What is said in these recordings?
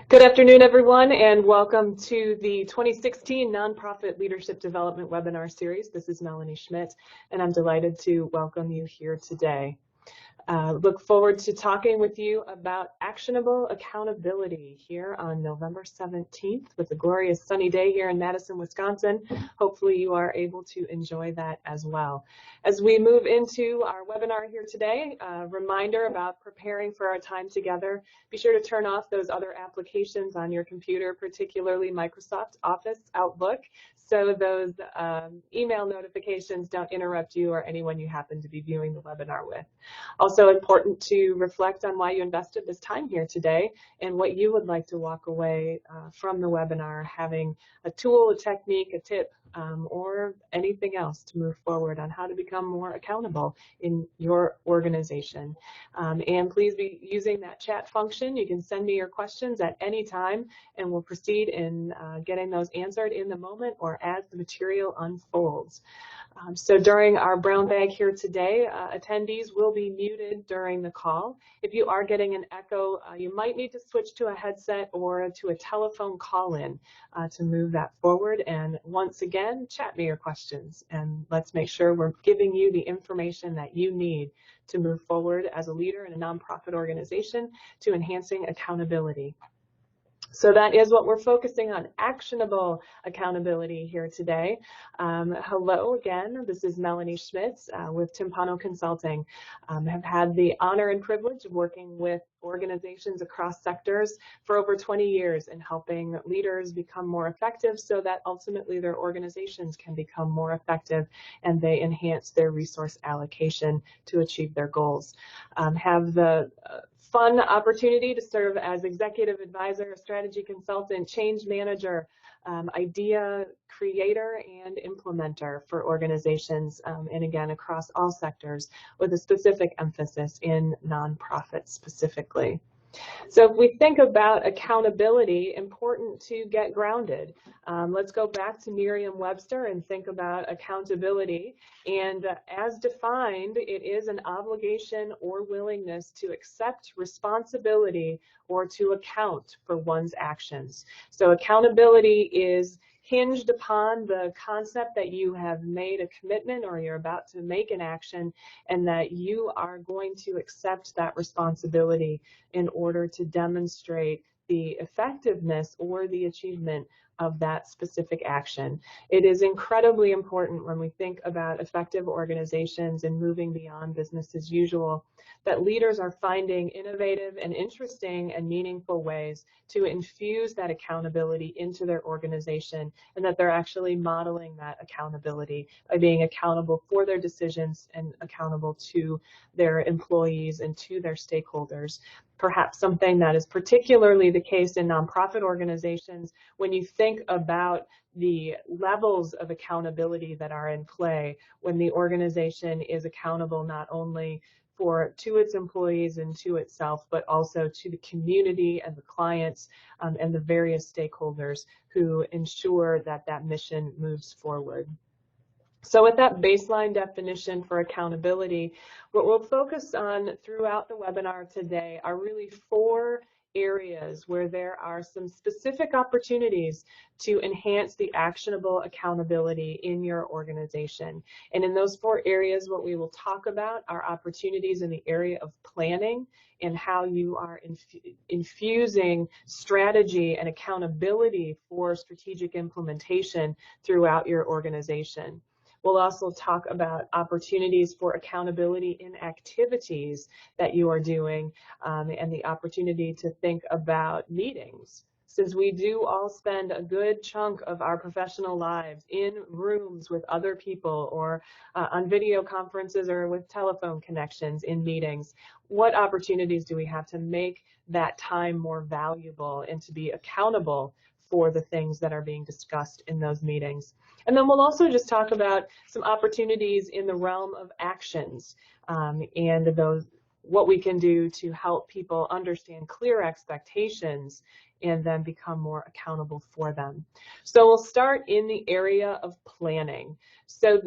Good afternoon, everyone, and welcome to the 2016 Nonprofit Leadership Development Webinar Series. This is Melanie Schmidt, and I'm delighted to welcome you here today. Look forward to talking with you about actionable accountability here on November 17th with a glorious sunny day here in Madison, Wisconsin. Hopefully you are able to enjoy that as well. As we move into our webinar here today, a reminder about preparing for our time together. Be sure to turn off those other applications on your computer, particularly Microsoft Office, Outlook, so those email notifications don't interrupt you or anyone you happen to be viewing the webinar with. Also important to reflect on why you invested this time here today and what you would like to walk away from the webinar, having a tool, a technique, a tip, or anything else to move forward on how to become more accountable in your organization. And please be using that chat function. You can send me your questions at any time, and we'll proceed in getting those answered in the moment or as the material unfolds. So during our brown bag here today, attendees will be muted during the call. If you are getting an echo, you might need to switch to a headset or to a telephone call-in to move that forward. And once again, chat me your questions, and let's make sure we're giving you the information that you need to move forward as a leader in a nonprofit organization to enhancing accountability. So that is what we're focusing on, actionable accountability here today. Hello again, this is Melanie Schmitz with Timpano Consulting. Have had the honor and privilege of working with organizations across sectors for over 20 years in helping leaders become more effective so that ultimately their organizations can become more effective and they enhance their resource allocation to achieve their goals. Have the fun opportunity to serve as executive advisor, strategy consultant, change manager, idea creator, and implementer for organizations, and again, across all sectors with a specific emphasis in nonprofits specifically. So if we think about accountability, important to get grounded. Let's go back to Merriam-Webster and think about accountability. And as defined, it is an obligation or willingness to accept responsibility or to account for one's actions. So accountability is hinged upon the concept that you have made a commitment or you're about to make an action and that you are going to accept that responsibility in order to demonstrate the effectiveness or the achievement of that specific action. It is incredibly important when we think about effective organizations and moving beyond business as usual that leaders are finding innovative and interesting and meaningful ways to infuse that accountability into their organization, and that they're actually modeling that accountability by being accountable for their decisions and accountable to their employees and to their stakeholders. Perhaps something that is particularly the case in nonprofit organizations when you think about the levels of accountability that are in play when the organization is accountable not only to its employees and to itself, but also to the community and the clients and the various stakeholders who ensure that that mission moves forward. So with that baseline definition for accountability, what we'll focus on throughout the webinar today are really 4 areas where there are some specific opportunities to enhance the actionable accountability in your organization. And in those 4 areas, what we will talk about are opportunities in the area of planning and how you are infusing strategy and accountability for strategic implementation throughout your organization. We'll also talk about opportunities for accountability in activities that you are doing and the opportunity to think about meetings. Since we do all spend a good chunk of our professional lives in rooms with other people or on video conferences or with telephone connections in meetings, what opportunities do we have to make that time more valuable and to be accountable for the things that are being discussed in those meetings? And then we'll also just talk about some opportunities in the realm of actions and what we can do to help people understand clear expectations and then become more accountable for them. So we'll start in the area of planning. So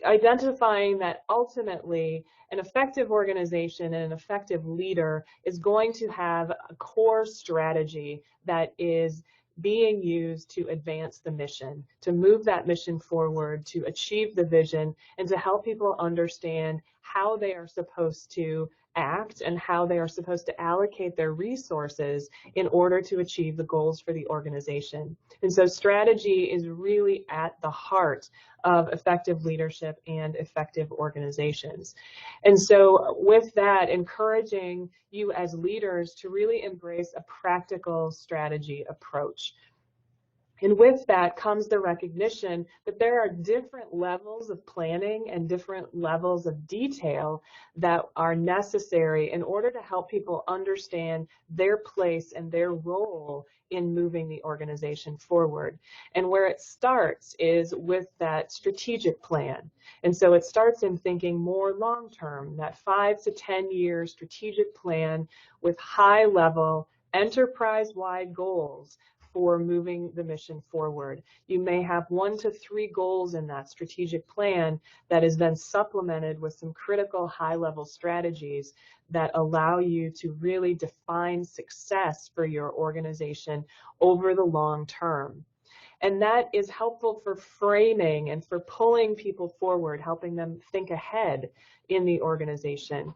identifying that ultimately an effective organization and an effective leader is going to have a core strategy that is being used to advance the mission, to move that mission forward, to achieve the vision, and to help people understand how they are supposed to act and how they are supposed to allocate their resources in order to achieve the goals for the organization. And so strategy is really at the heart of effective leadership and effective organizations. And so with that, encouraging you as leaders to really embrace a practical strategy approach. And with that comes the recognition that there are different levels of planning and different levels of detail that are necessary in order to help people understand their place and their role in moving the organization forward. And where it starts is with that strategic plan. And so it starts in thinking more long-term, that 5 to 10 year strategic plan with high-level enterprise-wide goals for moving the mission forward. You may have 1 to 3 goals in that strategic plan that is then supplemented with some critical high-level strategies that allow you to really define success for your organization over the long term. And that is helpful for framing and for pulling people forward, helping them think ahead in the organization.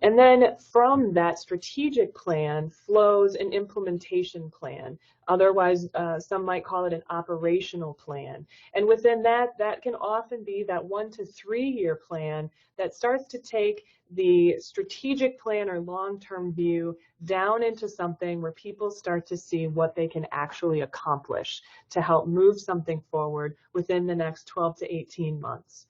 And then from that strategic plan flows an implementation plan. Otherwise, some might call it an operational plan. And within that, that can often be that 1 to 3 year plan that starts to take the strategic plan or long-term view down into something where people start to see what they can actually accomplish to help move something forward within the next 12 to 18 months.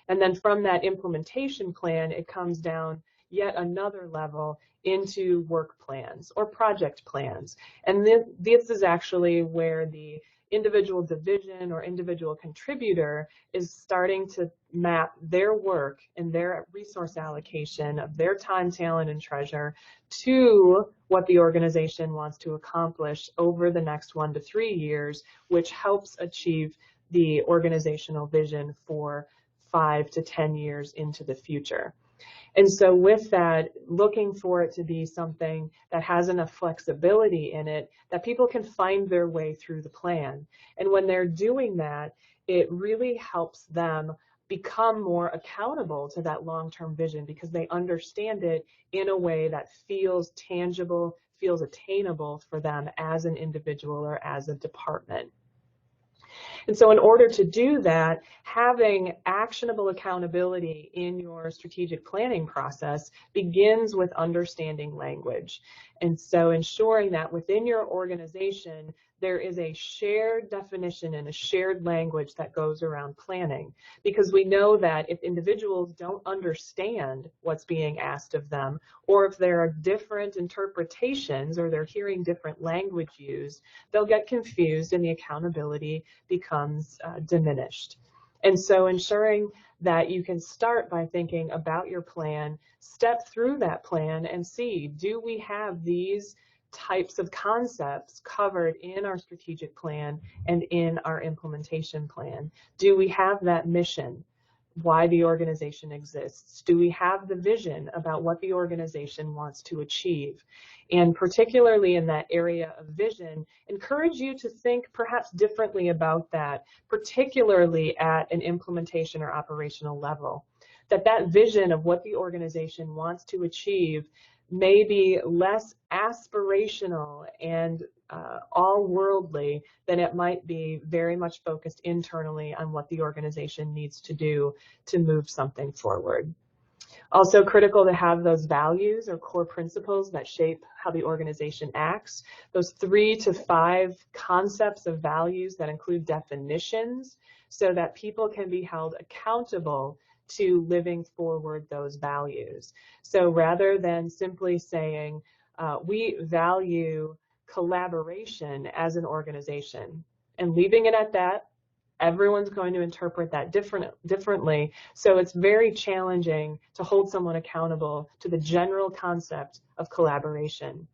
And then from that implementation plan, it comes down yet another level into work plans or project plans. And this is actually where the individual division or individual contributor is starting to map their work and their resource allocation of their time, talent, and treasure to what the organization wants to accomplish over the next 1 to 3 years, which helps achieve the organizational vision for 5 to 10 years into the future. And so with that, looking for it to be something that has enough flexibility in it that people can find their way through the plan. And when they're doing that, it really helps them become more accountable to that long-term vision because they understand it in a way that feels tangible, feels attainable for them as an individual or as a department. And so in order to do that, having actionable accountability in your strategic planning process begins with understanding language. And so ensuring that within your organization, there is a shared definition and a shared language that goes around planning. Because we know that if individuals don't understand what's being asked of them, or if there are different interpretations or they're hearing different language used, they'll get confused and the accountability becomes diminished. And so ensuring that you can start by thinking about your plan, step through that plan and see, do we have these types of concepts covered in our strategic plan and in our implementation plan? Do we have that mission? Why the organization exists? Do we have the vision about what the organization wants to achieve? And particularly in that area of vision, encourage you to think perhaps differently about that, particularly at an implementation or operational level. That vision of what the organization wants to achieve may be less aspirational and all-worldly than it might be very much focused internally on what the organization needs to do to move something forward. Also critical to have those values or core principles that shape how the organization acts, those 3 to 5 concepts of values that include definitions so that people can be held accountable to living forward those values. So rather than simply saying, we value collaboration as an organization and leaving it at that, everyone's going to interpret that differently. So it's very challenging to hold someone accountable to the general concept of collaboration.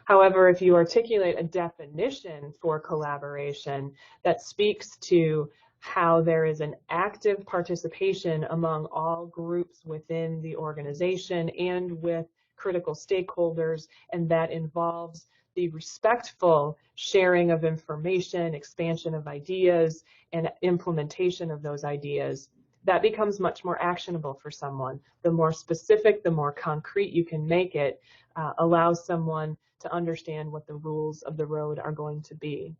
However, if you articulate a definition for collaboration that speaks to how there is an active participation among all groups within the organization and with critical stakeholders, and that involves the respectful sharing of information, expansion of ideas, and implementation of those ideas. That becomes much more actionable for someone. The more specific, the more concrete you can make it, allows someone to understand what the rules of the road are going to be.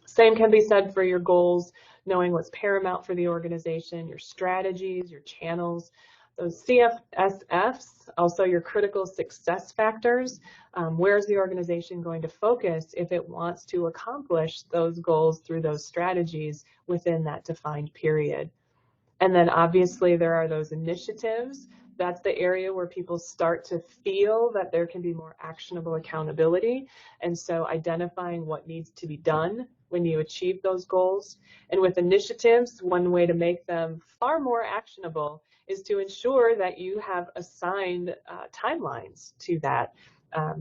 Same can be said for your goals, knowing what's paramount for the organization, your strategies, your channels, those CFSFs, also your critical success factors. Where's the organization going to focus if it wants to accomplish those goals through those strategies within that defined period? And then obviously there are those initiatives. That's the area where people start to feel that there can be more actionable accountability. And so identifying what needs to be done when you achieve those goals. And with initiatives, one way to make them far more actionable is to ensure that you have assigned timelines to that,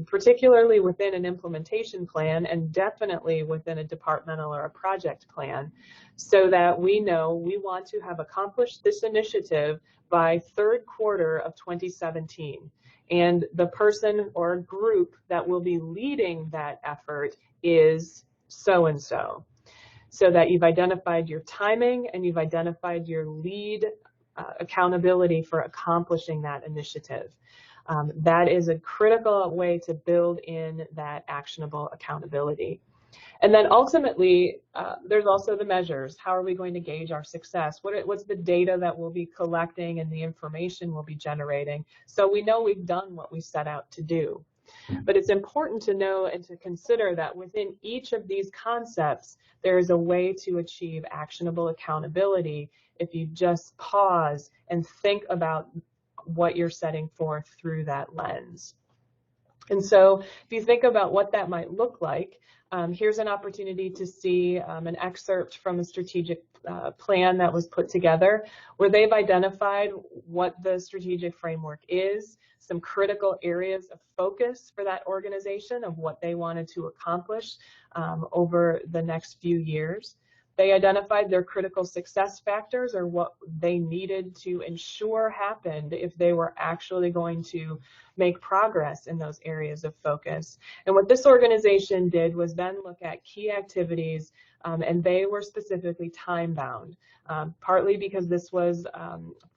particularly within an implementation plan and definitely within a departmental or a project plan, so that we know we want to have accomplished this initiative by third quarter of 2017. And the person or group that will be leading that effort is so-and-so. So that you've identified your timing and you've identified your lead accountability for accomplishing that initiative. That is a critical way to build in that actionable accountability. And then ultimately, there's also the measures. How are we going to gauge our success? What's the data that we'll be collecting and the information we'll be generating, so we know we've done what we set out to do? But it's important to know and to consider that within each of these concepts, there is a way to achieve actionable accountability if you just pause and think about what you're setting forth through that lens. And so if you think about what that might look like, here's an opportunity to see an excerpt from a strategic plan that was put together, where they've identified what the strategic framework is, some critical areas of focus for that organization of what they wanted to accomplish over the next few years. They identified their critical success factors, or what they needed to ensure happened if they were actually going to make progress in those areas of focus. And what this organization did was then look at key activities, and they were specifically time-bound, partly because this was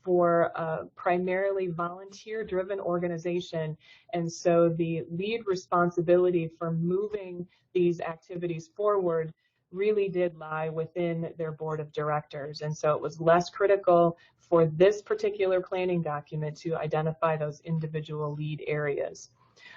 for a primarily volunteer-driven organization, and so the lead responsibility for moving these activities forward really did lie within their board of directors. And so it was less critical for this particular planning document to identify those individual lead areas.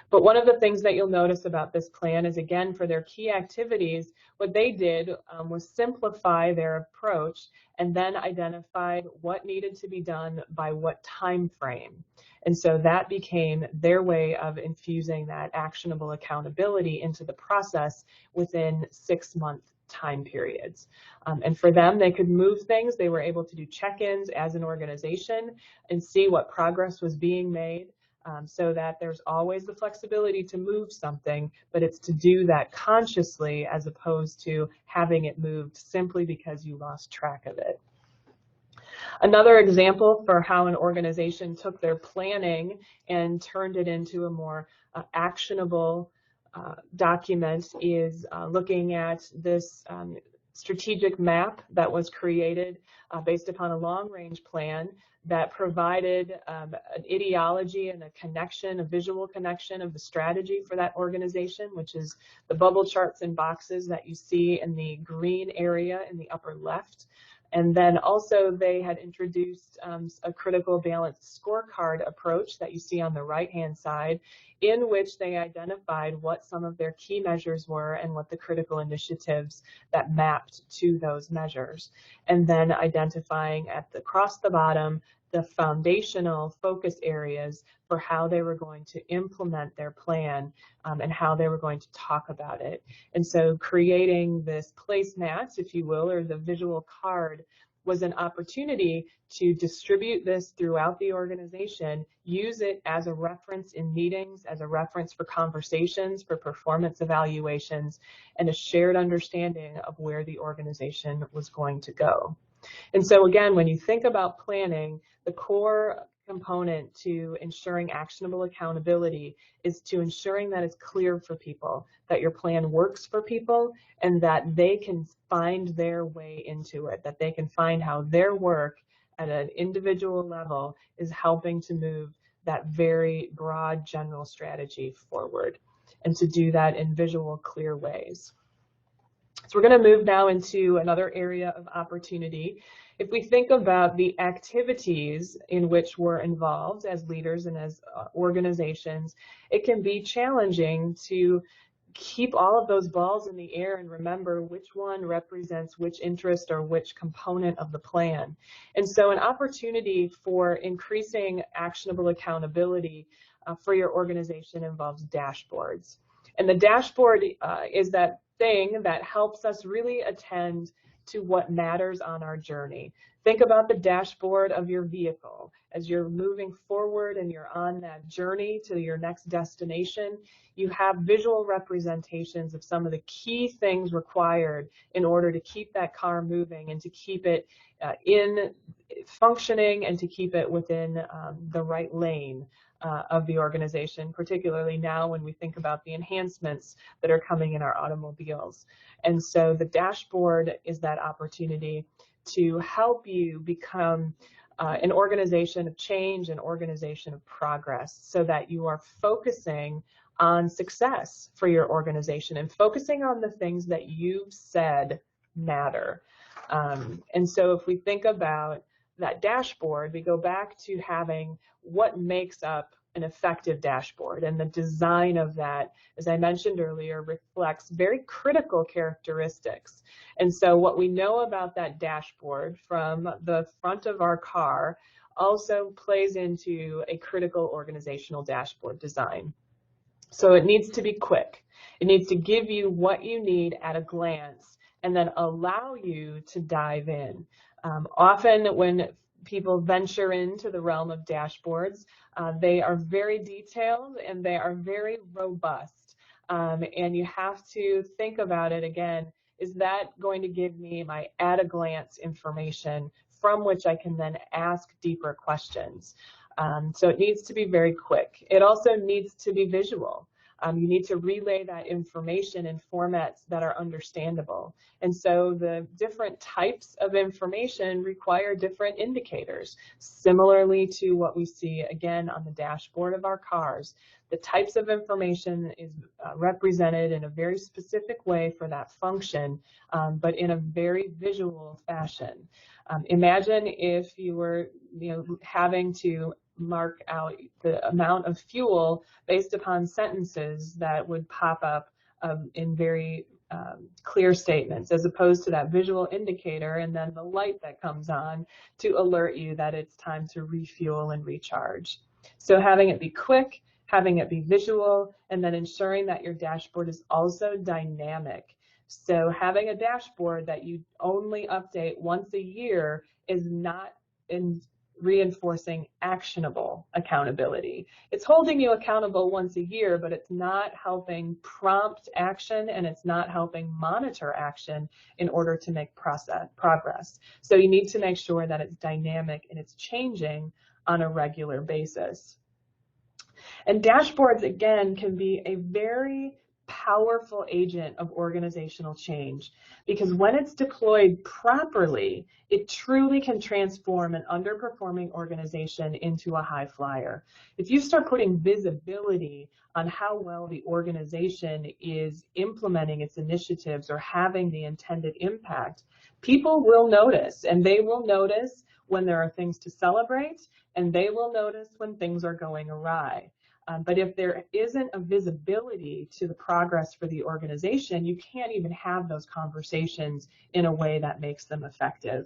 But one of the things that you'll notice about this plan is, again, for their key activities, what they did was simplify their approach and then identified what needed to be done by what time frame. And so that became their way of infusing that actionable accountability into the process within 6-month time periods. And for them, they could move things. They were able to do check-ins as an organization and see what progress was being made, so that there's always the flexibility to move something, but it's to do that consciously as opposed to having it moved simply because you lost track of it. Another example for how an organization took their planning and turned it into a more actionable document is looking at this strategic map that was created based upon a long-range plan that provided an ideology and a connection, a visual connection of the strategy for that organization, which is the bubble charts and boxes that you see in the green area in the upper left. And then also they had introduced a critical balanced scorecard approach that you see on the right-hand side, in which they identified what some of their key measures were and what the critical initiatives that mapped to those measures. And then identifying across the bottom the foundational focus areas for how they were going to implement their plan and how they were going to talk about it. And so creating this placemats, if you will, or the visual card was an opportunity to distribute this throughout the organization, use it as a reference in meetings, as a reference for conversations, for performance evaluations, and a shared understanding of where the organization was going to go. And so again, when you think about planning, the core component to ensuring actionable accountability is to ensuring that it's clear for people, that your plan works for people, and that they can find their way into it, that they can find how their work at an individual level is helping to move that very broad general strategy forward, and to do that in visual, clear ways. So we're going to move now into another area of opportunity. If we think about the activities in which we're involved as leaders and as organizations, it can be challenging to keep all of those balls in the air and remember which one represents which interest or which component of the plan. And so an opportunity for increasing actionable accountability for your organization involves dashboards. And the dashboard is that thing that helps us really attend to what matters on our journey. Think about the dashboard of your vehicle. As you're moving forward and you're on that journey to your next destination, you have visual representations of some of the key things required in order to keep that car moving and to keep it in functioning and to keep it within the right lane of the organization, particularly now when we think about the enhancements that are coming in our automobiles. And so the dashboard is that opportunity to help you become an organization of change, an organization of progress, so that you are focusing on success for your organization and focusing on the things that you've said matter. And so if we think about that dashboard, we go back to having what makes up an effective dashboard, and the design of that, as I mentioned earlier, reflects very critical characteristics. And so what we know about that dashboard from the front of our car also plays into a critical organizational dashboard design. So it needs to be quick. It needs to give you what you need at a glance and then allow you to dive in. Often when people venture into the realm of dashboards, they are very detailed and they are very robust. And you have to think about it again, is that going to give me my at-a-glance information from which I can then ask deeper questions? So it needs to be very quick. It also needs to be visual. You need to relay that information in formats that are understandable. And so the different types of information require different indicators. Similarly to what we see again on the dashboard of our cars, the types of information is represented in a very specific way for that function, but in a very visual fashion. Imagine if you were having to mark out the amount of fuel based upon sentences that would pop up in very clear statements, as opposed to that visual indicator and then the light that comes on to alert you that it's time to refuel and recharge. So having it be quick, having it be visual, and then ensuring that your dashboard is also dynamic. So having a dashboard that you only update once a year is not reinforcing actionable accountability. It's holding you accountable once a year, but it's not helping prompt action and it's not helping monitor action in order to make progress. So you need to make sure that it's dynamic and it's changing on a regular basis. And dashboards, again, can be a very powerful agent of organizational change, because when it's deployed properly, it truly can transform an underperforming organization into a high flyer. If you start putting visibility on how well the organization is implementing its initiatives or having the intended impact, people will notice, and they will notice when there are things to celebrate, and they will notice when things are going awry. But if there isn't a visibility to the progress for the organization, you can't even have those conversations in a way that makes them effective.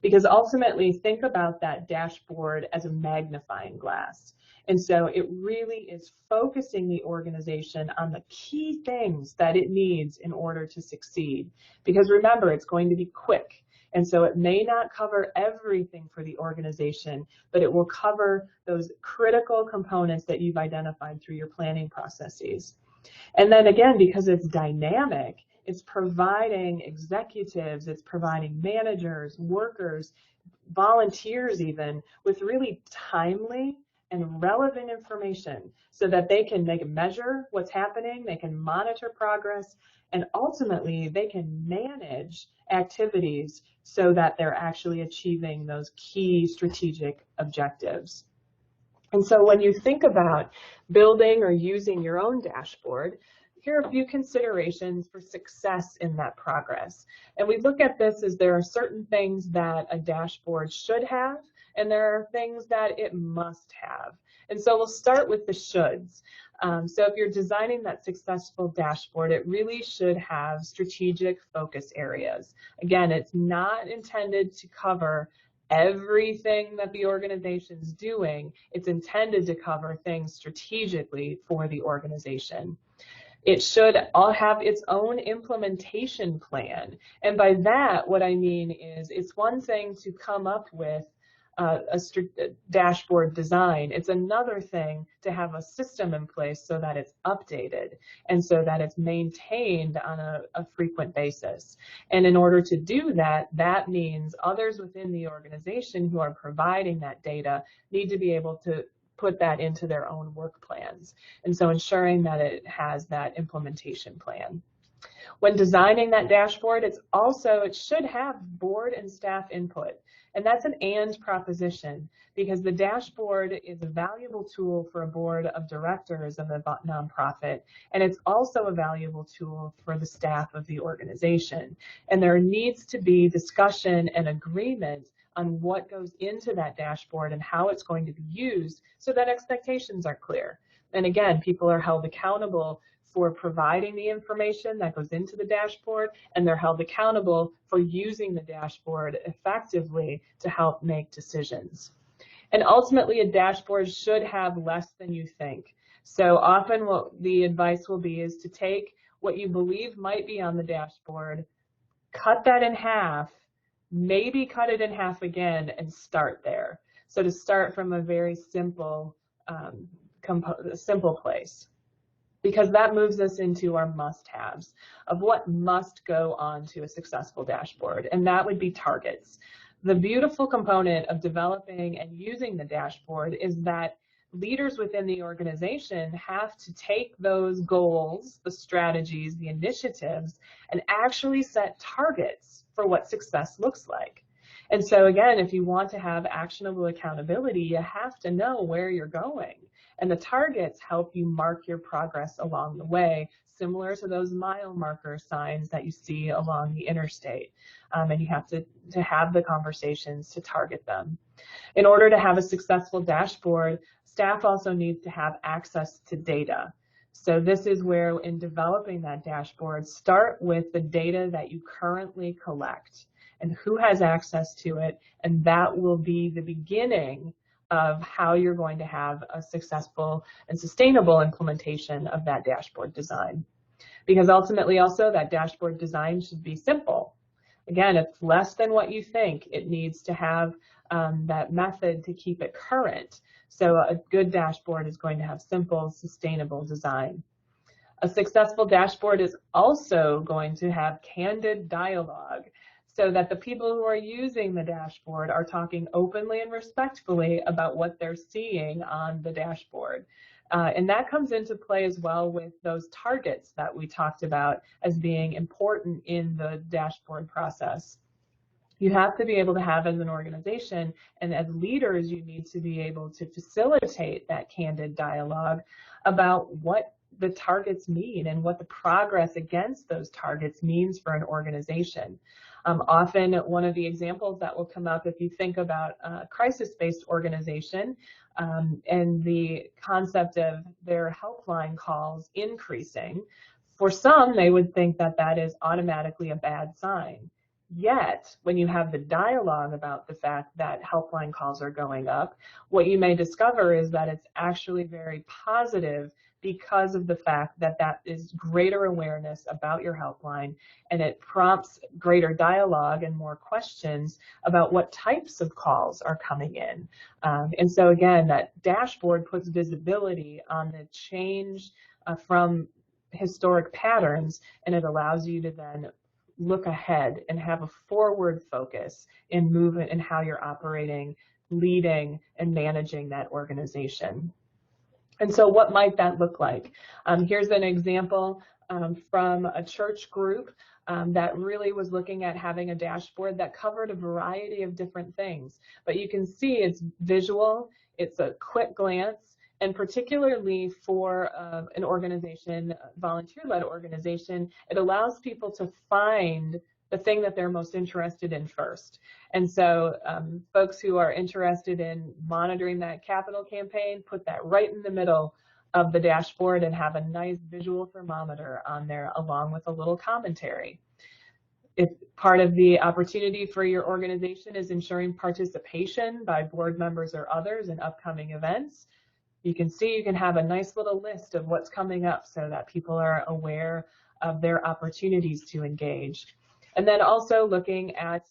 Because ultimately, think about that dashboard as a magnifying glass. And so it really is focusing the organization on the key things that it needs in order to succeed. Because remember, it's going to be quick. And so it may not cover everything for the organization, but it will cover those critical components that you've identified through your planning processes. And then again, because it's dynamic, it's providing executives, it's providing managers, workers, volunteers even, with really timely and relevant information so that they can measure what's happening, they can monitor progress, and ultimately they can manage activities so that they're actually achieving those key strategic objectives. And so when you think about building or using your own dashboard, here are a few considerations for success in that progress. And we look at this as there are certain things that a dashboard should have, and there are things that it must have. And so we'll start with the shoulds. So if you're designing that successful dashboard, it really should have strategic focus areas. Again, it's not intended to cover everything that the organization's doing. It's intended to cover things strategically for the organization. It should all have its own implementation plan. And by that, what I mean is it's one thing to come up with a dashboard design. It's another thing to have a system in place so that it's updated and so that it's maintained on a frequent basis. And in order to do that, that means others within the organization who are providing that data need to be able to put that into their own work plans. And so ensuring that it has that implementation plan. When designing that dashboard, it should have board and staff input. And that's an and proposition, because the dashboard is a valuable tool for a board of directors of a nonprofit, and it's also a valuable tool for the staff of the organization. And there needs to be discussion and agreement on what goes into that dashboard and how it's going to be used so that expectations are clear. And again, people are held accountable for providing the information that goes into the dashboard, and they're held accountable for using the dashboard effectively to help make decisions. And ultimately, a dashboard should have less than you think. So often what the advice will be is to take what you believe might be on the dashboard, cut that in half, maybe cut it in half again, and start there. So to start from a very simple place, because that moves us into our must-haves of what must go on to a successful dashboard, and that would be targets. The beautiful component of developing and using the dashboard is that leaders within the organization have to take those goals, the strategies, the initiatives, and actually set targets for what success looks like. And so again, if you want to have actionable accountability, you have to know where you're going. And the targets help you mark your progress along the way, similar to those mile marker signs that you see along the interstate. And you have to have the conversations to target them. In order to have a successful dashboard, staff also needs to have access to data. So this is where, in developing that dashboard, start with the data that you currently collect and who has access to it, and that will be the beginning of how you're going to have a successful and sustainable implementation of that dashboard design. Because ultimately also that dashboard design should be simple. Again, it's less than what you think. It needs to have that method to keep it current. So a good dashboard is going to have simple, sustainable design. A successful dashboard is also going to have candid dialogue, so that the people who are using the dashboard are talking openly and respectfully about what they're seeing on the dashboard. And that comes into play as well with those targets that we talked about as being important in the dashboard process. You have to be able to have, as an organization and as leaders, you need to be able to facilitate that candid dialogue about what the targets mean and what the progress against those targets means for an organization. Often one of the examples that will come up if you think about a crisis-based organization and the concept of their helpline calls increasing, for some they would think that that is automatically a bad sign. Yet, when you have the dialogue about the fact that helpline calls are going up, what you may discover is that it's actually very positive, because of the fact that that is greater awareness about your helpline, and it prompts greater dialogue and more questions about what types of calls are coming in. And so again, that dashboard puts visibility on the change from historic patterns, and it allows you to then look ahead and have a forward focus in movement and how you're operating, leading, and managing that organization. And so what might that look like? Here's an example from a church group that really was looking at having a dashboard that covered a variety of different things. But you can see it's visual, it's a quick glance, and particularly for an organization, volunteer-led organization, it allows people to find the thing that they're most interested in first. And so folks who are interested in monitoring that capital campaign, put that right in the middle of the dashboard and have a nice visual thermometer on there along with a little commentary. If part of the opportunity for your organization is ensuring participation by board members or others in upcoming events, you can see you can have a nice little list of what's coming up so that people are aware of their opportunities to engage. And then also looking at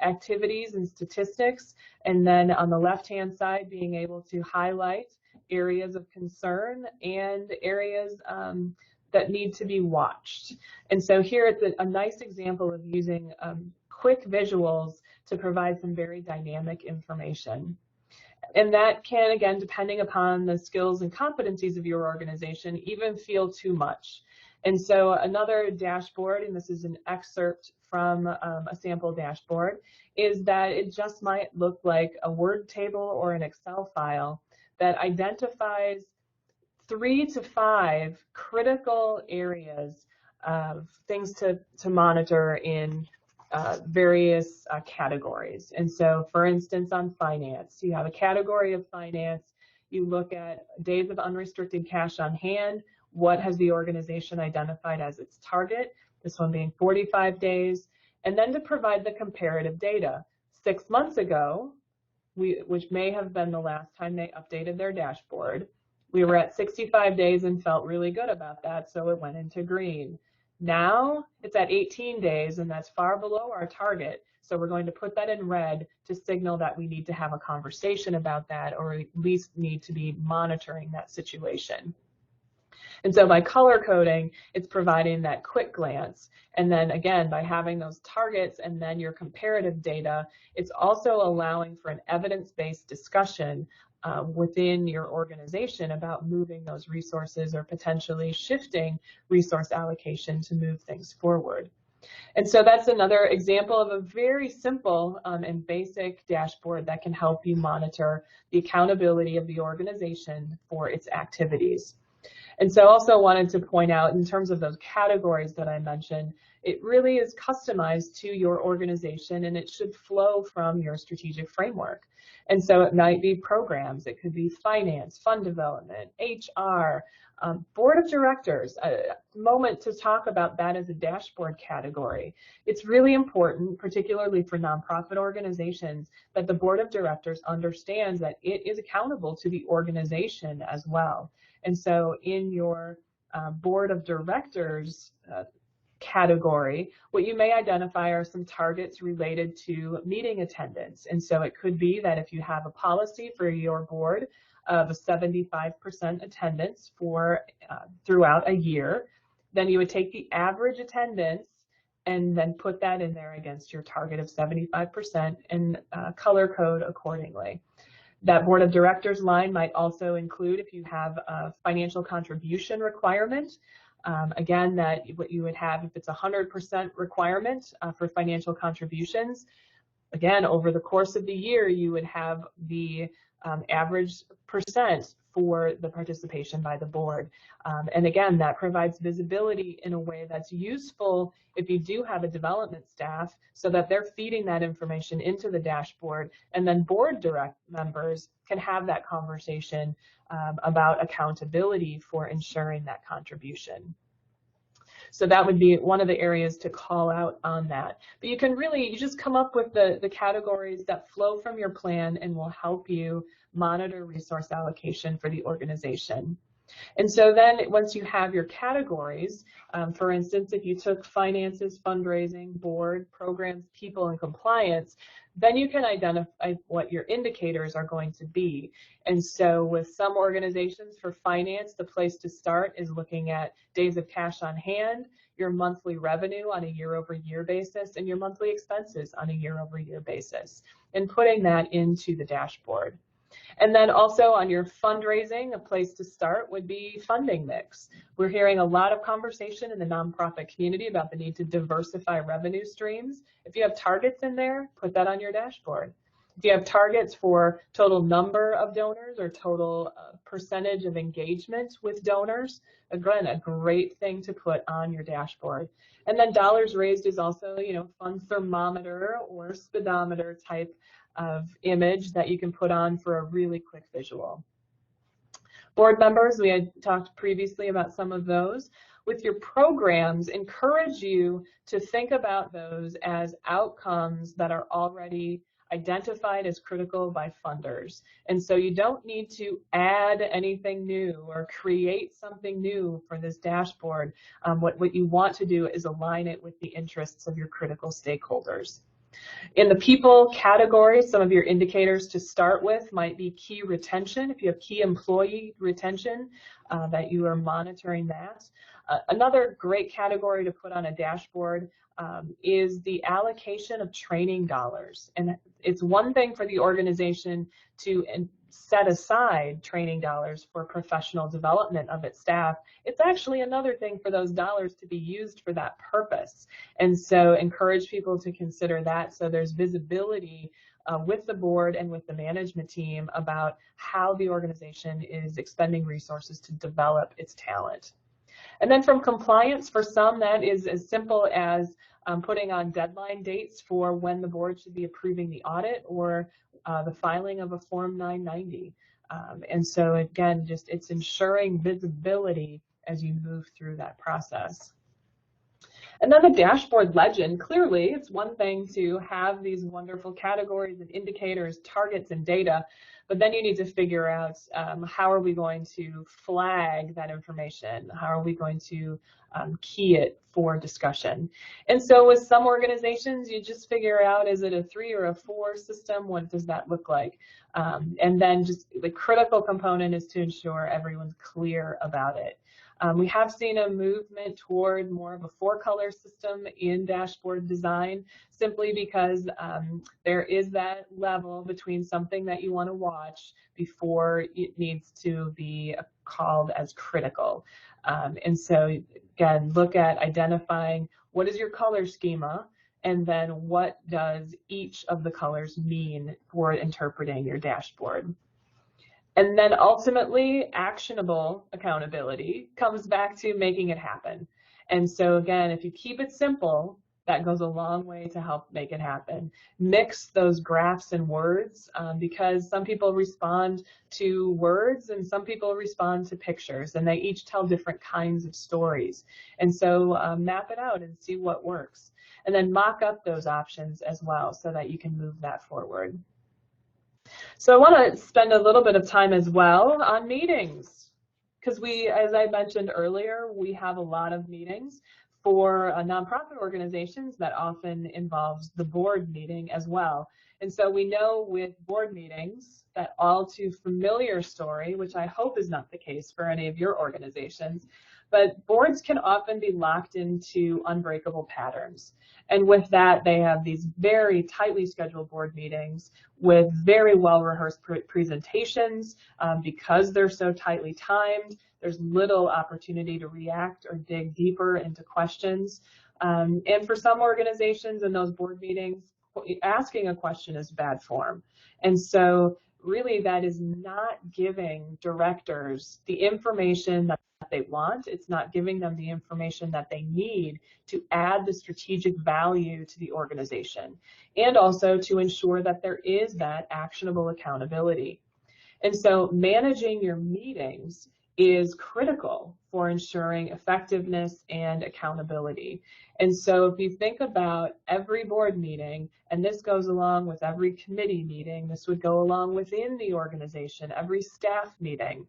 activities and statistics, and then on the left-hand side being able to highlight areas of concern and areas that need to be watched. And so here it's a nice example of using quick visuals to provide some very dynamic information. And that can, again, depending upon the skills and competencies of your organization, even feel too much. And so another dashboard, and this is an excerpt from a sample dashboard, is that it just might look like a Word table or an Excel file that identifies 3 to 5 critical areas of things to monitor in various categories. And so, for instance, on finance, you have a category of finance. You look at days of unrestricted cash on hand. What has the organization identified as its target? This one being 45 days. And then to provide the comparative data. 6 months ago, which may have been the last time they updated their dashboard, we were at 65 days and felt really good about that, so it went into green. Now it's at 18 days, and that's far below our target. So we're going to put that in red to signal that we need to have a conversation about that, or at least need to be monitoring that situation. And so by color coding, it's providing that quick glance. And then again, by having those targets and then your comparative data, it's also allowing for an evidence-based discussion within your organization about moving those resources or potentially shifting resource allocation to move things forward. And so that's another example of a very simple and basic dashboard that can help you monitor the accountability of the organization for its activities. And so I also wanted to point out, in terms of those categories that I mentioned, it really is customized to your organization, and it should flow from your strategic framework. And so it might be programs, it could be finance, fund development, HR, board of directors. A moment to talk about that as a dashboard category. It's really important, particularly for nonprofit organizations, that the board of directors understands that it is accountable to the organization as well. And so in your board of directors category, what you may identify are some targets related to meeting attendance. And so it could be that if you have a policy for your board of a 75% attendance for throughout a year, then you would take the average attendance and then put that in there against your target of 75% and color code accordingly. That board of directors line might also include if you have a financial contribution requirement. Again, that what you would have if it's a 100% requirement for financial contributions. Again, over the course of the year, you would have the average percent for the participation by the board. And again, that provides visibility in a way that's useful if you do have a development staff, so that they're feeding that information into the dashboard, and then board direct members can have that conversation about accountability for ensuring that contribution. So that would be one of the areas to call out on that. But you can really, you just come up with the categories that flow from your plan and will help you monitor resource allocation for the organization. And so then once you have your categories, for instance, if you took finances, fundraising, board, programs, people, and compliance, then you can identify what your indicators are going to be. And so with some organizations for finance, the place to start is looking at days of cash on hand, your monthly revenue on a year-over-year basis, and your monthly expenses on a year-over-year basis, and putting that into the dashboard. And then also on your fundraising, a place to start would be funding mix. We're hearing a lot of conversation in the nonprofit community about the need to diversify revenue streams. If you have targets in there, put that on your dashboard. If you have targets for total number of donors or total percentage of engagement with donors, again, a great thing to put on your dashboard. And then dollars raised is also, fun thermometer or speedometer type of image that you can put on for a really quick visual. Board members, we had talked previously about some of those. With your programs, encourage you to think about those as outcomes that are already identified as critical by funders. And so you don't need to add anything new or create something new for this dashboard. What you want to do is align it with the interests of your critical stakeholders. In the people category, some of your indicators to start with might be key retention. If you have key employee retention, that you are monitoring that. Another great category to put on a dashboard is the allocation of training dollars. And it's one thing for the organization to set aside training dollars for professional development of its staff. It's actually another thing for those dollars to be used for that purpose. And so encourage people to consider that so there's visibility with the board and with the management team about how the organization is expending resources to develop its talent. And then from compliance, for some, that is as simple as putting on deadline dates for when the board should be approving the audit or the filing of a Form 990. And so again, it's ensuring visibility as you move through that process. And then the dashboard legend, clearly it's one thing to have these wonderful categories and indicators, targets, and data, but then you need to figure out how are we going to flag that information? How are we going to key it for discussion? And so with some organizations, you just figure out, is it a 3 or a 4 system? What does that look like? And then just the critical component is to ensure everyone's clear about it. We have seen a movement toward more of a 4-color system in dashboard design, simply because there is that level between something that you want to watch before it needs to be called as critical. And so again, look at identifying what is your color schema, and then what does each of the colors mean for interpreting your dashboard. And then ultimately, actionable accountability comes back to making it happen. And so again, if you keep it simple, that goes a long way to help make it happen. Mix those graphs and words because some people respond to words and some people respond to pictures, and they each tell different kinds of stories. And so map it out and see what works. And then mock up those options as well so that you can move that forward. So I want to spend a little bit of time as well on meetings, because as I mentioned earlier, we have a lot of meetings for nonprofit organizations that often involves the board meeting as well. And so we know with board meetings, that all too familiar story, which I hope is not the case for any of your organizations, but boards can often be locked into unbreakable patterns. And with that, they have these very tightly scheduled board meetings with very well-rehearsed presentations. Because they're so tightly timed, there's little opportunity to react or dig deeper into questions. And for some organizations in those board meetings, asking a question is bad form. And so really that is not giving directors the information that they want. It's not giving them the information that they need to add the strategic value to the organization, and also to ensure that there is that actionable accountability. And so managing your meetings is critical for ensuring effectiveness and accountability. And so if you think about every board meeting, and this goes along with every committee meeting, this would go along within the organization, every staff meeting,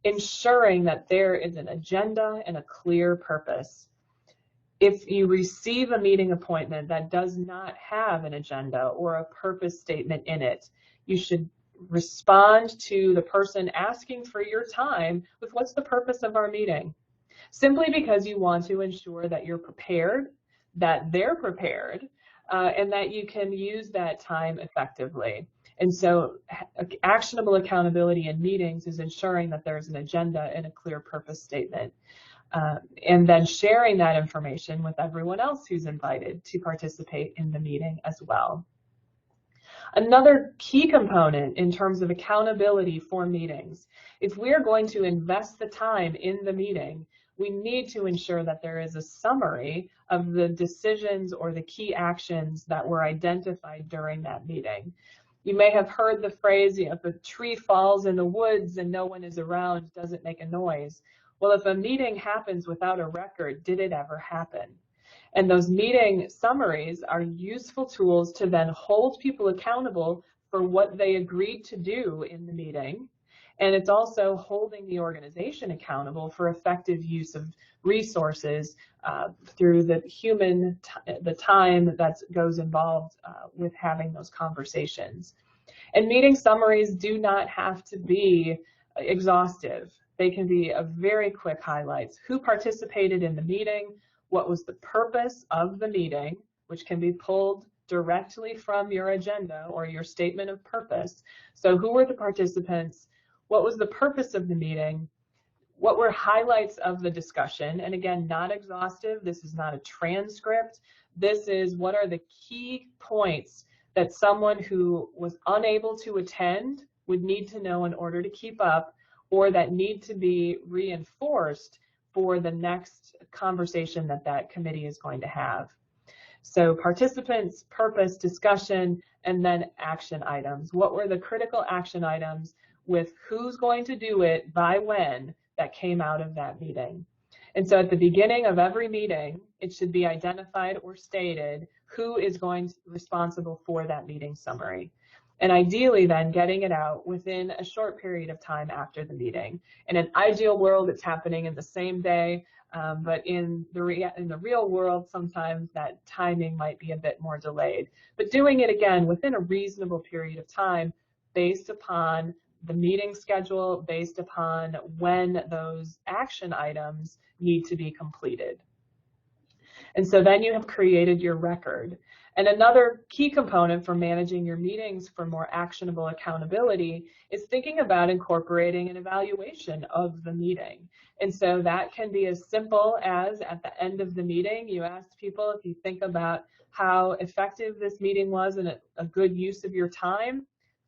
ensuring that there is an agenda and a clear purpose. If you receive a meeting appointment that does not have an agenda or a purpose statement in it, you should respond to the person asking for your time with, what's the purpose of our meeting? Simply because you want to ensure that you're prepared, that they're prepared, and that you can use that time effectively. And so actionable accountability in meetings is ensuring that there's an agenda and a clear purpose statement. And then sharing that information with everyone else who's invited to participate in the meeting as well. Another key component in terms of accountability for meetings, if we are going to invest the time in the meeting, we need to ensure that there is a summary of the decisions or the key actions that were identified during that meeting. You may have heard the phrase, if a tree falls in the woods and no one is around, does it make a noise? Well, if a meeting happens without a record, did it ever happen? And those meeting summaries are useful tools to then hold people accountable for what they agreed to do in the meeting. And it's also holding the organization accountable for effective use of resources through the time that goes involved with having those conversations. And meeting summaries do not have to be exhaustive. They can be a very quick highlights. Who participated in the meeting? What was the purpose of the meeting, which can be pulled directly from your agenda or your statement of purpose. So who were the participants? What was the purpose of the meeting? What were highlights of the discussion? And again, not exhaustive. This is not a transcript. This is what are the key points that someone who was unable to attend would need to know in order to keep up, or that need to be reinforced for the next conversation that that committee is going to have. So participants, purpose, discussion, and then action items. What were the critical action items with who's going to do it by when that came out of that meeting? And so at the beginning of every meeting, it should be identified or stated who is going to be responsible for that meeting summary. And ideally then getting it out within a short period of time after the meeting. In an ideal world, it's happening in the same day, but in the real world, sometimes that timing might be a bit more delayed. But doing it again within a reasonable period of time based upon the meeting schedule, based upon when those action items need to be completed. And so then you have created your record. And another key component for managing your meetings for more actionable accountability is thinking about incorporating an evaluation of the meeting. And so that can be as simple as at the end of the meeting, you asked people if you think about how effective this meeting was and a good use of your time,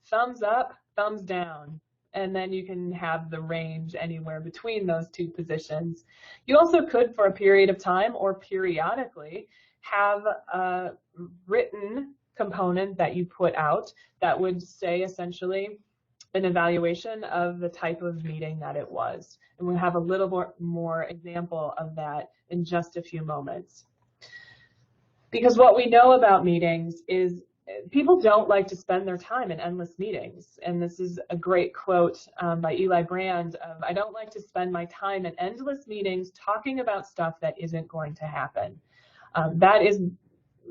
thumbs up, thumbs down. And then you can have the range anywhere between those two positions. You also could, for a period of time or periodically, have a written component that you put out that would say essentially an evaluation of the type of meeting that it was. And we'll have a little more example of that in just a few moments. Because what we know about meetings is people don't like to spend their time in endless meetings. And this is a great quote by Eli Brand of, I don't like to spend my time in endless meetings talking about stuff that isn't going to happen. That is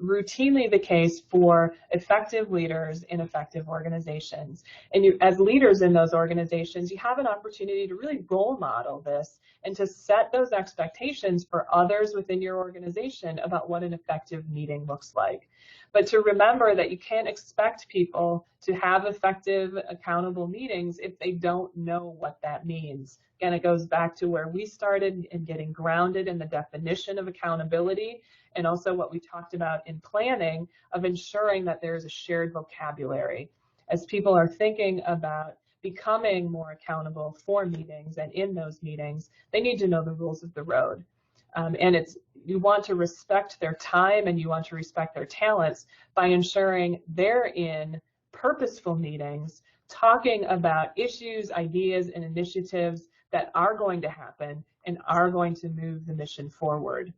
routinely the case for effective leaders in effective organizations. And you, as leaders in those organizations, you have an opportunity to really role model this and to set those expectations for others within your organization about what an effective meeting looks like. But to remember that you can't expect people to have effective, accountable meetings if they don't know what that means. Again, it goes back to where we started in getting grounded in the definition of accountability, and also what we talked about in planning of ensuring that there's a shared vocabulary. As people are thinking about becoming more accountable for meetings and in those meetings, they need to know the rules of the road. And you want to respect their time and you want to respect their talents by ensuring they're in purposeful meetings, talking about issues, ideas, and initiatives that are going to happen and are going to move the mission forward.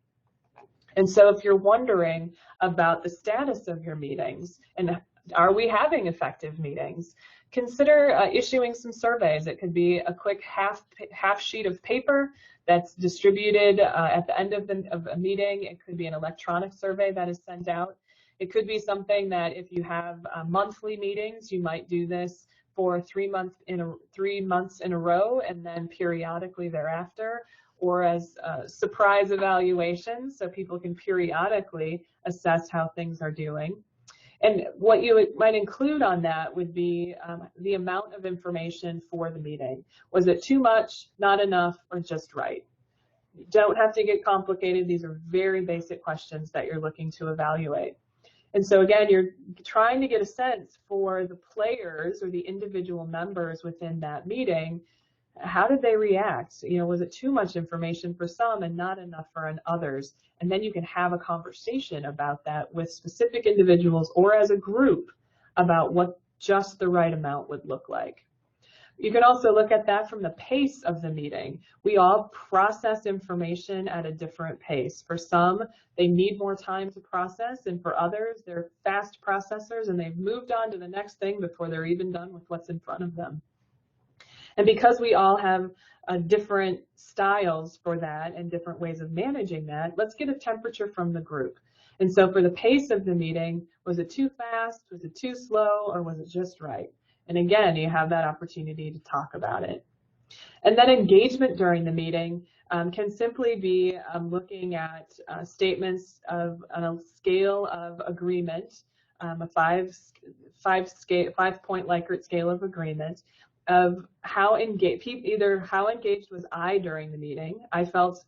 And so if you're wondering about the status of your meetings and Are we having effective meetings? Consider issuing some surveys. It could be a quick half sheet of paper that's distributed at the end of a meeting. It could be an electronic survey that is sent out. It could be something that if you have monthly meetings, you might do this for 3 months in a row and then periodically thereafter, or as surprise evaluations, so people can periodically assess how things are doing. And what you might include on that would be the amount of information for the meeting. Was it too much, not enough, or just right? You don't have to get complicated. These are very basic questions that you're looking to evaluate. And so again, you're trying to get a sense for the players or the individual members within that meeting. How did they react? You know, was it too much information for some and not enough for others? And then you can have a conversation about that with specific individuals or as a group about what just the right amount would look like. You can also look at that from the pace of the meeting. We all process information at a different pace. For some, they need more time to process, and for others, they're fast processors and they've moved on to the next thing before they're even done with what's in front of them. And because we all have different styles for that and different ways of managing that, let's get a temperature from the group. And so for the pace of the meeting, was it too fast, was it too slow, or was it just right? And again, you have that opportunity to talk about it. And then engagement during the meeting can simply be looking at statements on a scale of agreement, a five-point Likert scale of agreement, of how engaged, either how engaged was I during the meeting. I felt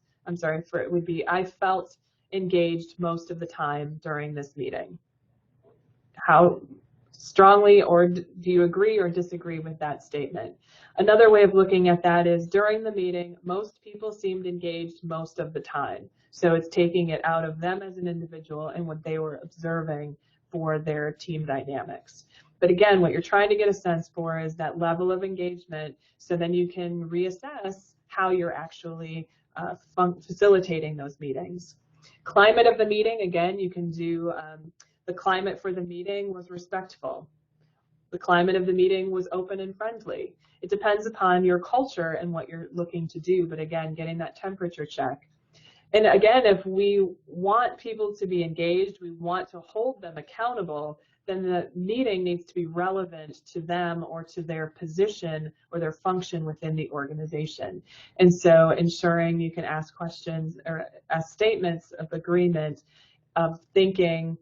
engaged most of the time during this meeting. How strongly or do you agree or disagree with that statement? Another way of looking at that is during the meeting, most people seemed engaged most of the time. So it's taking it out of them as an individual and what they were observing for their team dynamics. But again, what you're trying to get a sense for is that level of engagement, so then you can reassess how you're actually facilitating those meetings. Climate of the meeting, again, you can do the climate for the meeting was respectful. The climate of the meeting was open and friendly. It depends upon your culture and what you're looking to do, but again, getting that temperature check. And again, if we want people to be engaged, we want to hold them accountable, then the meeting needs to be relevant to them or to their position or their function within the organization. And so ensuring you can ask questions or ask statements of agreement, of thinking,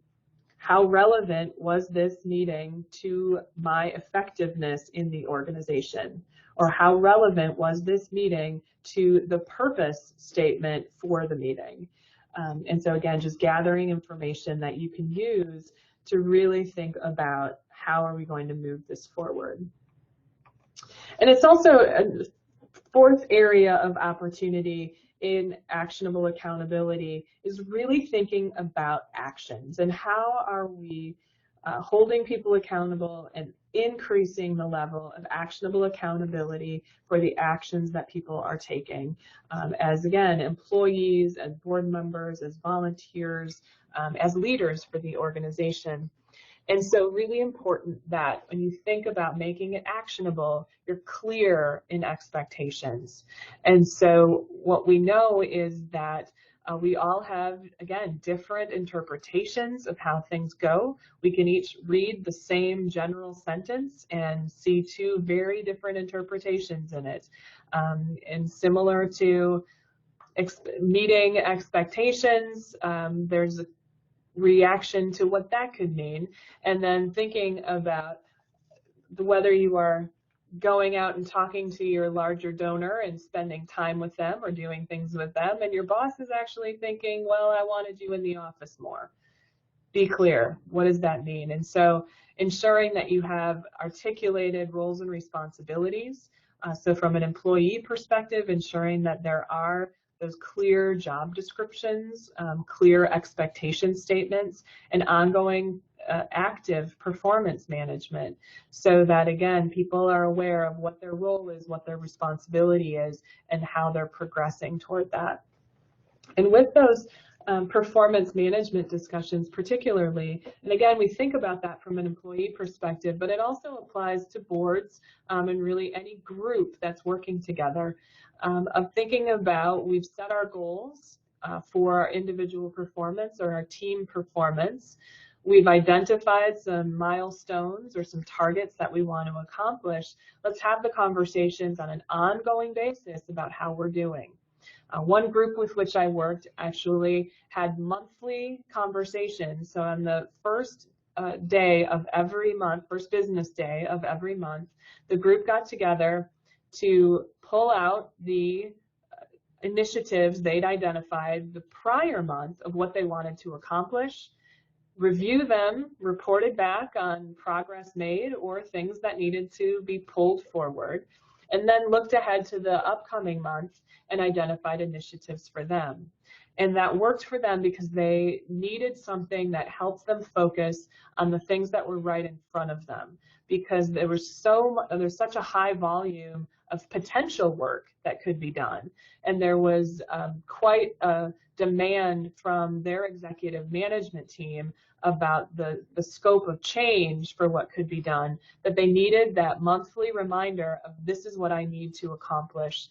how relevant was this meeting to my effectiveness in the organization? Or how relevant was this meeting to the purpose statement for the meeting? And so again, just gathering information that you can use to really think about how are we going to move this forward. And it's also a fourth area of opportunity in actionable accountability is really thinking about actions and how are we holding people accountable and increasing the level of actionable accountability for the actions that people are taking as, again, employees, as board members, as volunteers, as leaders for the organization. And so really important that when you think about making it actionable, you're clear in expectations. And so what we know is that we all have, again, different interpretations of how things go. We can each read the same general sentence and see two very different interpretations in it. And similar to meeting expectations, there's a reaction to what that could mean, and then thinking about whether you are going out and talking to your larger donor and spending time with them or doing things with them, and your boss is actually thinking, well, I wanted you in the office more. Be clear, what does that mean? And so ensuring that you have articulated roles and responsibilities. So from an employee perspective, ensuring that there are those clear job descriptions, clear expectation statements, and ongoing active performance management, so that, again, people are aware of what their role is, what their responsibility is, and how they're progressing toward that. And with those performance management discussions particularly. And again, we think about that from an employee perspective, but it also applies to boards and really any group that's working together, of thinking about, we've set our goals for our individual performance or our team performance. We've identified some milestones or some targets that we want to accomplish. Let's have the conversations on an ongoing basis about how we're doing. One group with which I worked actually had monthly conversations. So on the first day of every month, first business day of every month, the group got together to pull out the initiatives they'd identified the prior month of what they wanted to accomplish, review them, reported back on progress made or things that needed to be pulled forward, and then looked ahead to the upcoming month and identified initiatives for them. And that worked for them because they needed something that helps them focus on the things that were right in front of them, because there's such a high volume of potential work that could be done. And there was quite a demand from their executive management team about the scope of change for what could be done, that they needed that monthly reminder of, this is what I need to accomplish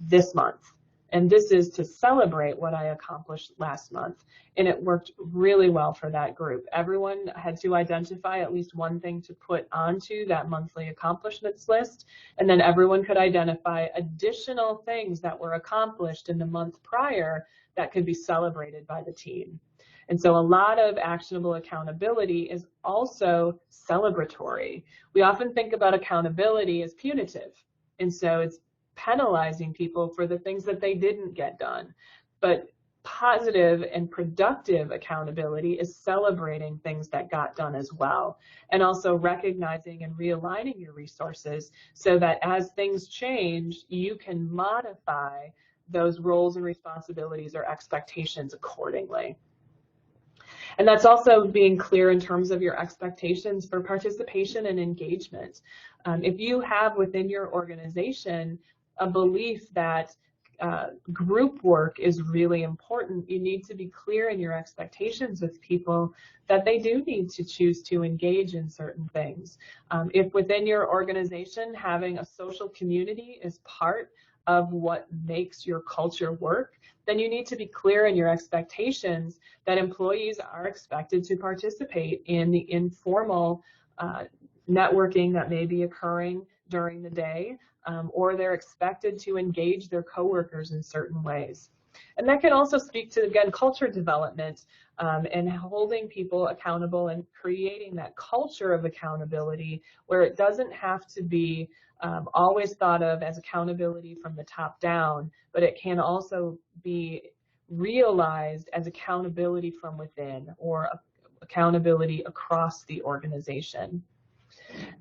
this month. And this is to celebrate what I accomplished last month. And it worked really well for that group. Everyone had to identify at least one thing to put onto that monthly accomplishments list. And then everyone could identify additional things that were accomplished in the month prior that could be celebrated by the team. And so a lot of actionable accountability is also celebratory. We often think about accountability as punitive. And so it's penalizing people for the things that they didn't get done. But positive and productive accountability is celebrating things that got done as well, and also recognizing and realigning your resources so that as things change, you can modify those roles and responsibilities or expectations accordingly. And that's also being clear in terms of your expectations for participation and engagement. If you have within your organization a belief that group work is really important, you need to be clear in your expectations with people that they do need to choose to engage in certain things. If within your organization having a social community is part of what makes your culture work, then you need to be clear in your expectations that employees are expected to participate in the informal networking that may be occurring during the day, or they're expected to engage their coworkers in certain ways. And that can also speak to, again, culture development and holding people accountable and creating that culture of accountability where it doesn't have to be always thought of as accountability from the top down, but it can also be realized as accountability from within or accountability across the organization.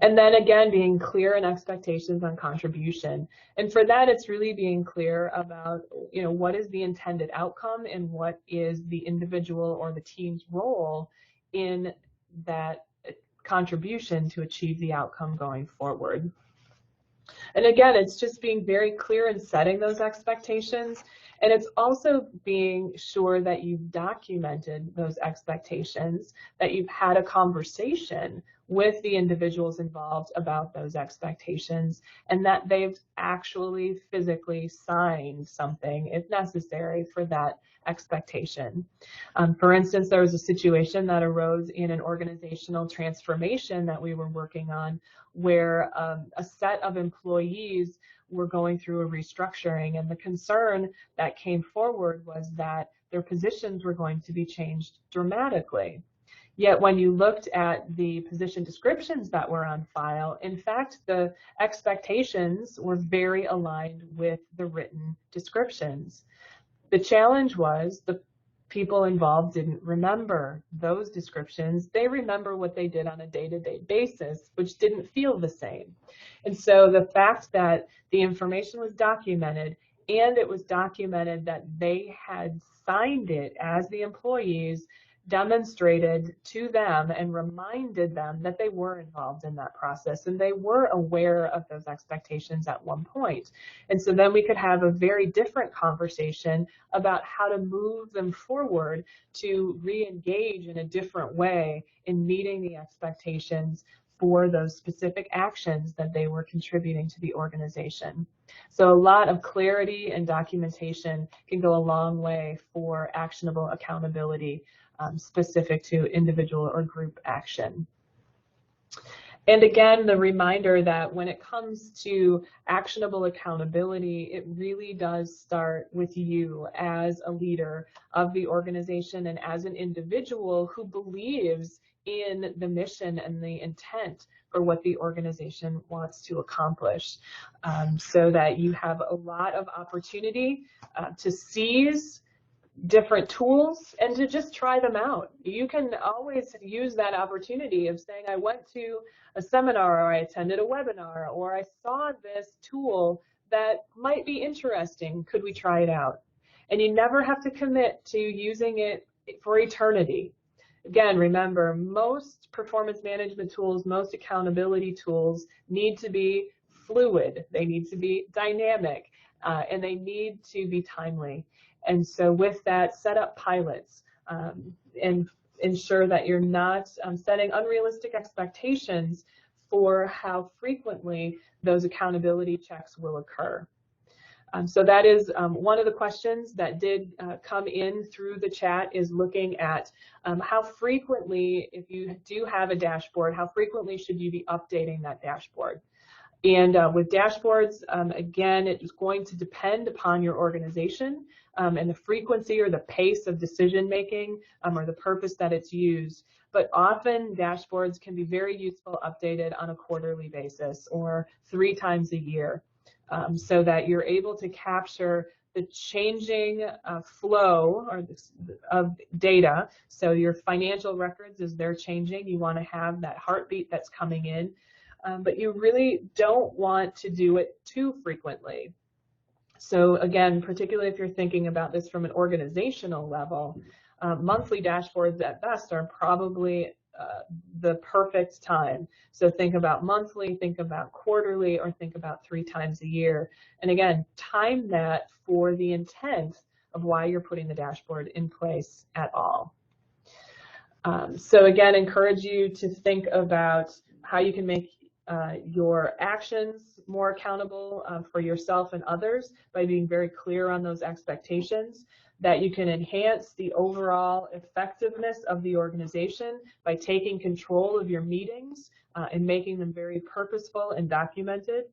And then again, being clear in expectations on contribution. And for that, it's really being clear about, what is the intended outcome and what is the individual or the team's role in that contribution to achieve the outcome going forward. And again, it's just being very clear in setting those expectations. And it's also being sure that you've documented those expectations, that you've had a conversation with the individuals involved about those expectations, and that they've actually physically signed something, if necessary, for that expectation. For instance, there was a situation that arose in an organizational transformation that we were working on where a set of employees were going through a restructuring, and the concern that came forward was that their positions were going to be changed dramatically. Yet when you looked at the position descriptions that were on file, in fact, the expectations were very aligned with the written descriptions. The challenge was the people involved didn't remember those descriptions. They remember what they did on a day-to-day basis, which didn't feel the same. And so the fact that the information was documented, and it was documented that they had signed it as the employees, demonstrated to them and reminded them that they were involved in that process and they were aware of those expectations at one point. And so then we could have a very different conversation about how to move them forward to re-engage in a different way in meeting the expectations for those specific actions that they were contributing to the organization. So a lot of clarity and documentation can go a long way for actionable accountability specific to individual or group action. And again, the reminder that when it comes to actionable accountability, it really does start with you as a leader of the organization and as an individual who believes in the mission and the intent for what the organization wants to accomplish, so that you have a lot of opportunity to seize different tools and to just try them out. You can always use that opportunity of saying, I went to a seminar or I attended a webinar or I saw this tool that might be interesting. Could we try it out? And you never have to commit to using it for eternity. Again, remember, most performance management tools, most accountability tools need to be fluid. They need to be dynamic, and they need to be timely. And so with that, set up pilots and ensure that you're not setting unrealistic expectations for how frequently those accountability checks will occur. So that is one of the questions that did come in through the chat, is looking at how frequently, if you do have a dashboard, how frequently should you be updating that dashboard? And with dashboards, again, it is going to depend upon your organization and the frequency or the pace of decision making or the purpose that it's used. But often dashboards can be very useful updated on a quarterly basis or 3 times a year, so that you're able to capture the changing flow of data. So your financial records, as they're changing, you want to have that heartbeat that's coming in. But you really don't want to do it too frequently. So again, particularly if you're thinking about this from an organizational level, monthly dashboards at best are probably the perfect time. So think about monthly, think about quarterly, or think about 3 times a year. And again, time that for the intent of why you're putting the dashboard in place at all. So again, encourage you to think about how you can make your actions more accountable for yourself and others by being very clear on those expectations, that you can enhance the overall effectiveness of the organization by taking control of your meetings and making them very purposeful and documented,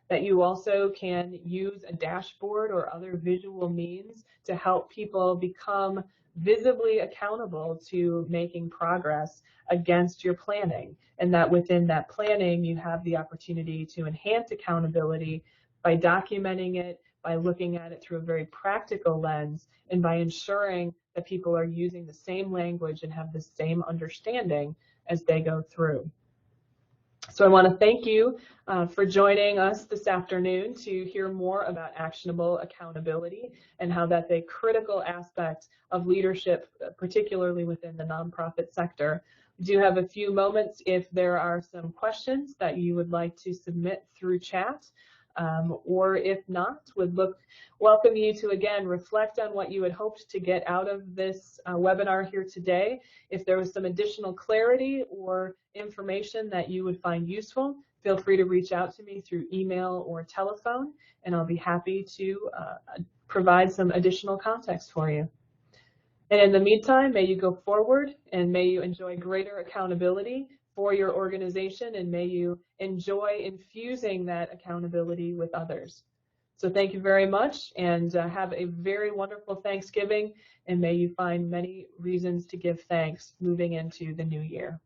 that you also can use a dashboard or other visual means to help people become visibly accountable to making progress against your planning, and that within that planning you have the opportunity to enhance accountability by documenting it, by looking at it through a very practical lens, and by ensuring that people are using the same language and have the same understanding as they go through. So I want to thank you for joining us this afternoon to hear more about actionable accountability and how that's a critical aspect of leadership, particularly within the nonprofit sector. We do have a few moments if there are some questions that you would like to submit through chat, or if not, would welcome you to again reflect on what you had hoped to get out of this webinar here today. If there was some additional clarity or information that you would find useful, feel free to reach out to me through email or telephone, and I'll be happy to provide some additional context for you. And in the meantime, may you go forward and may you enjoy greater accountability for your organization, and may you enjoy infusing that accountability with others. So thank you very much, and have a very wonderful Thanksgiving, and may you find many reasons to give thanks moving into the new year.